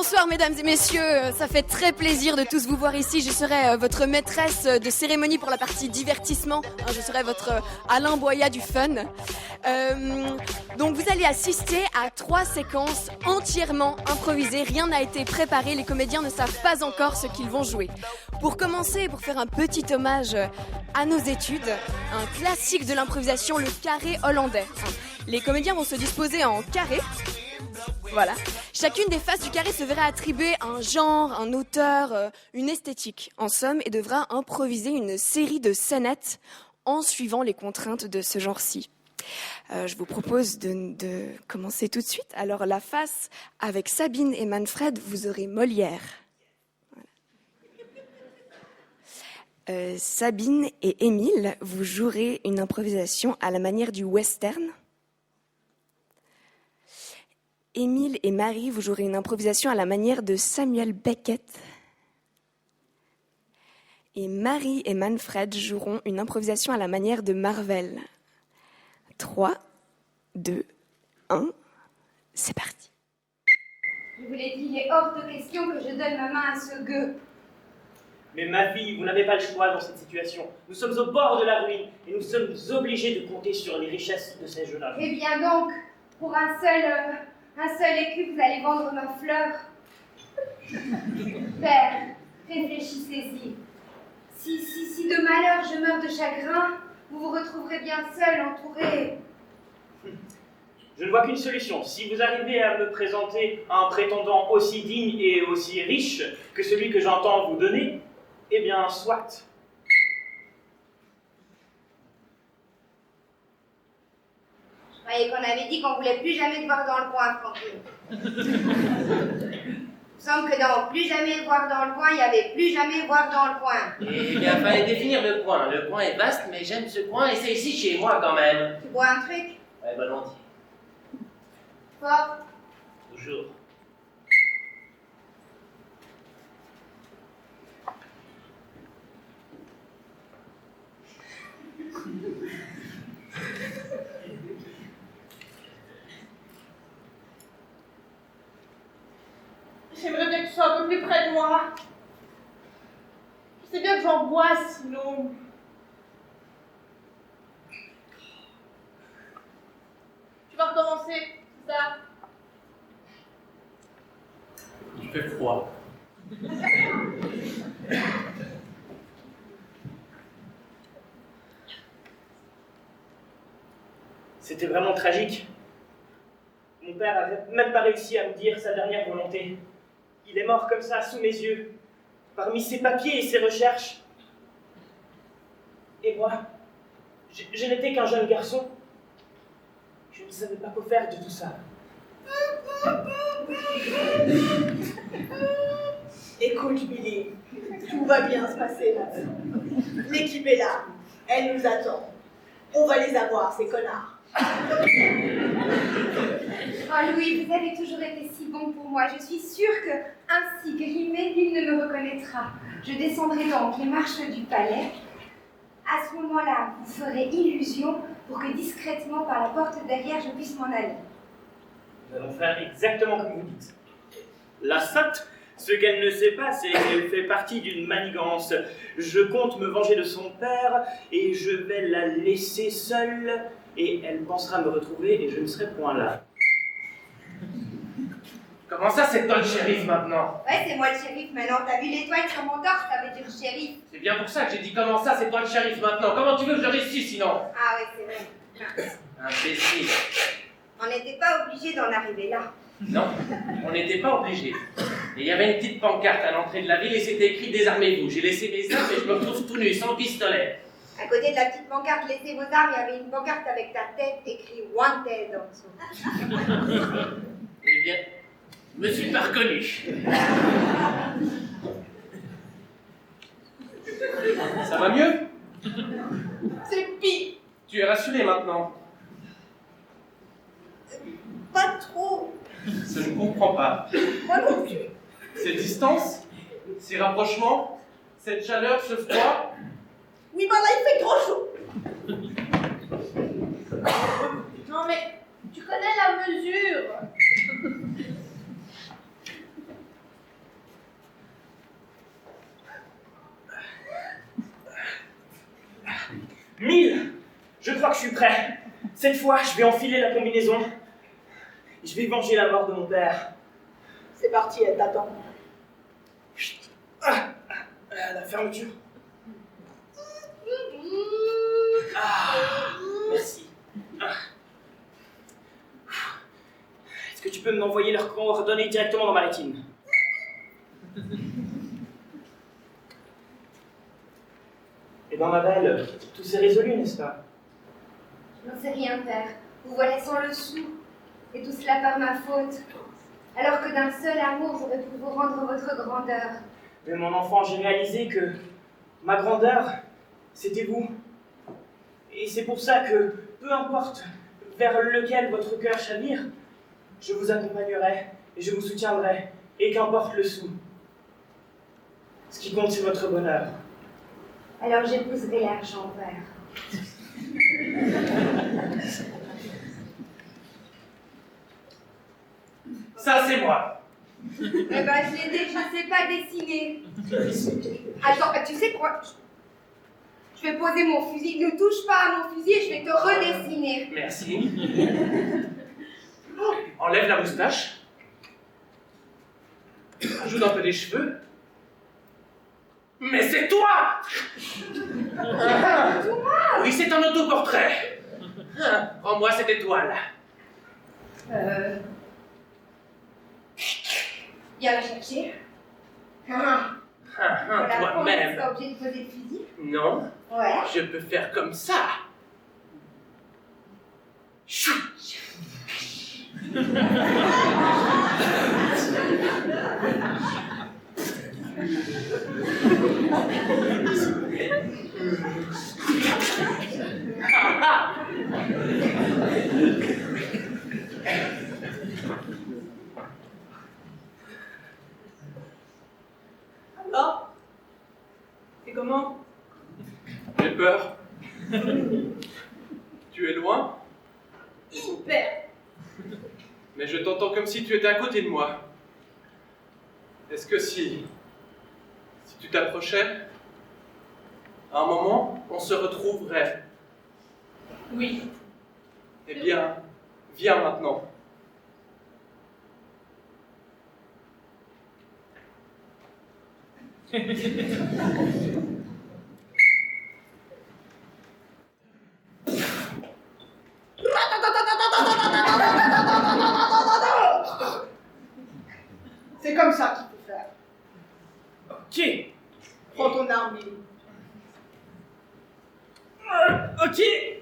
Bonsoir mesdames et messieurs, ça fait très plaisir de tous vous voir ici. Je serai votre maîtresse de cérémonie pour la partie divertissement. Je serai votre Alain Boya du fun. Donc vous allez assister à 3 séquences entièrement improvisées. Rien n'a été préparé, les comédiens ne savent pas encore ce qu'ils vont jouer. Pour commencer, pour faire un petit hommage à nos études, un classique de l'improvisation, le carré hollandais. Les comédiens vont se disposer en carré. Voilà. Chacune des faces du carré se verra attribuer un genre, un auteur, une esthétique, en somme, et devra improviser une série de scénettes en suivant les contraintes de ce genre-ci. Je vous propose de commencer tout de suite. Alors, la face avec Sabine et Manfred, vous aurez Molière. Voilà. Sabine et Émile, vous jouerez une improvisation à la manière du western. Émile et Marie, vous jouerez une improvisation à la manière de Samuel Beckett. Et Marie et Manfred joueront une improvisation à la manière de Marvel. 3, 2, 1, c'est parti. Je vous l'ai dit, il est hors de question que je donne ma main à ce gueux. Mais ma fille, vous n'avez pas le choix dans cette situation. Nous sommes au bord de la ruine et nous sommes obligés de compter sur les richesses de ces jeunes hommes. Eh bien donc, pour un seul écu, vous allez vendre ma fleur. Père, réfléchissez-y. Si de malheur je meurs de chagrin, vous vous retrouverez bien seul, entouré. Je ne vois qu'une solution. Si vous arrivez à me présenter un prétendant aussi digne et aussi riche que celui que j'entends vous donner, eh bien, soit. Je croyais qu'on avait dit qu'on voulait plus jamais te voir dans le coin, Francky. Il me semble que dans plus jamais voir dans le coin, il y avait plus jamais voir dans le coin. Eh bien, fallait définir le coin. Le coin est vaste, mais j'aime ce coin et c'est ici chez moi quand même. Tu bois un truc? Ouais, volontiers. Fort? Toujours. J'aimerais bien que tu sois un peu plus près de moi. Je sais bien que j'angoisse, sinon. Tu vas recommencer, c'est ça? Il fait froid. C'était vraiment tragique. Mon père n'avait même pas réussi à me dire sa dernière volonté. Il est mort comme ça, sous mes yeux, parmi ses papiers et ses recherches. Et moi, je n'étais qu'un jeune garçon. Je ne savais pas quoi faire de tout ça. Écoute, Billy, tout va bien se passer là. L'équipe est là, elle nous attend. On va les avoir, ces connards. Oh Louis, vous avez toujours été si bon pour moi. Je suis sûre que, ainsi grimé, nul ne me reconnaîtra. Je descendrai donc les marches du palais. À ce moment-là, vous ferez illusion pour que discrètement, par la porte derrière, je puisse m'en aller. Nous allons faire exactement comme vous dites. La sotte, ce qu'elle ne sait pas, c'est qu'elle fait partie d'une manigance. Je compte me venger de son père et je vais la laisser seule et elle pensera me retrouver et je ne serai point là. Comment ça, c'est toi le shérif maintenant? Ouais, c'est moi le shérif maintenant. T'as vu l'étoile sur mon torse, ça veut dire shérif. C'est bien pour ça que j'ai dit comment ça, c'est toi le shérif maintenant. Comment tu veux que je réussisse sinon? Ah ouais, c'est vrai. Imbécile. On n'était pas obligé d'en arriver là. Non, on n'était pas obligés. Et il y avait une petite pancarte à l'entrée de la ville et c'était écrit « Désarmez-vous ». J'ai laissé mes armes et je me retrouve tout nu, sans pistolet. À côté de la petite pancarte « Laissez vos armes », il y avait une pancarte avec ta tête écrit « Wanted » en dessous. Eh bien, je me suis pas reconnu. Ça va mieux? C'est pire. Tu es rassuré maintenant? Pas trop. Je ne comprends pas. Moi non plus. Ces distances, ces rapprochements, cette chaleur, ce froid. Oui, bah là, il fait trop chaud. Non, mais tu connais la mesure. 1000. Je crois que je suis prêt. Cette fois, je vais enfiler la combinaison. Je vais venger la mort de mon père. C'est parti, elle t'attend. La fermeture. Merci. Est-ce que tu peux m'envoyer leurs coordonnées directement dans ma rétine? Eh ben, ma belle, tout s'est résolu, n'est-ce pas? Je n'en sais rien faire. Vous voilà sans le sou. Et tout cela par ma faute. Alors que d'un seul amour, j'aurais pu vous rendre votre grandeur. Mais mon enfant, j'ai réalisé que ma grandeur, c'était vous. Et c'est pour ça que, peu importe vers lequel votre cœur chavire, je vous accompagnerai et je vous soutiendrai, et qu'importe le sou. Ce qui compte, c'est votre bonheur. Alors j'épouserai l'argent, père. Ça, c'est moi. Eh ben, je sais pas dessiner. Attends, tu sais quoi? Je vais poser mon fusil. Ne touche pas à mon fusil et je vais te redessiner. Merci. Enlève la moustache. Ajoute un peu des cheveux. Mais c'est toi! Oui, c'est un autoportrait. Rends-moi cette étoile. Viens la chercher. Voilà, on Toi-même. n'est pas obligé de poser le fusil. Non, Ouais. je peux faire comme ça. Chou. Alors? Et comment? J'ai peur. Tu es loin, Hyper. mais je t'entends comme si tu étais à côté de moi. Est-ce que si tu t'approchais, à un moment, on se retrouverait? Oui. Eh bien, viens maintenant. C'est comme ça qu'il faut faire. Ok. Prends ton arme, Billy. Ok.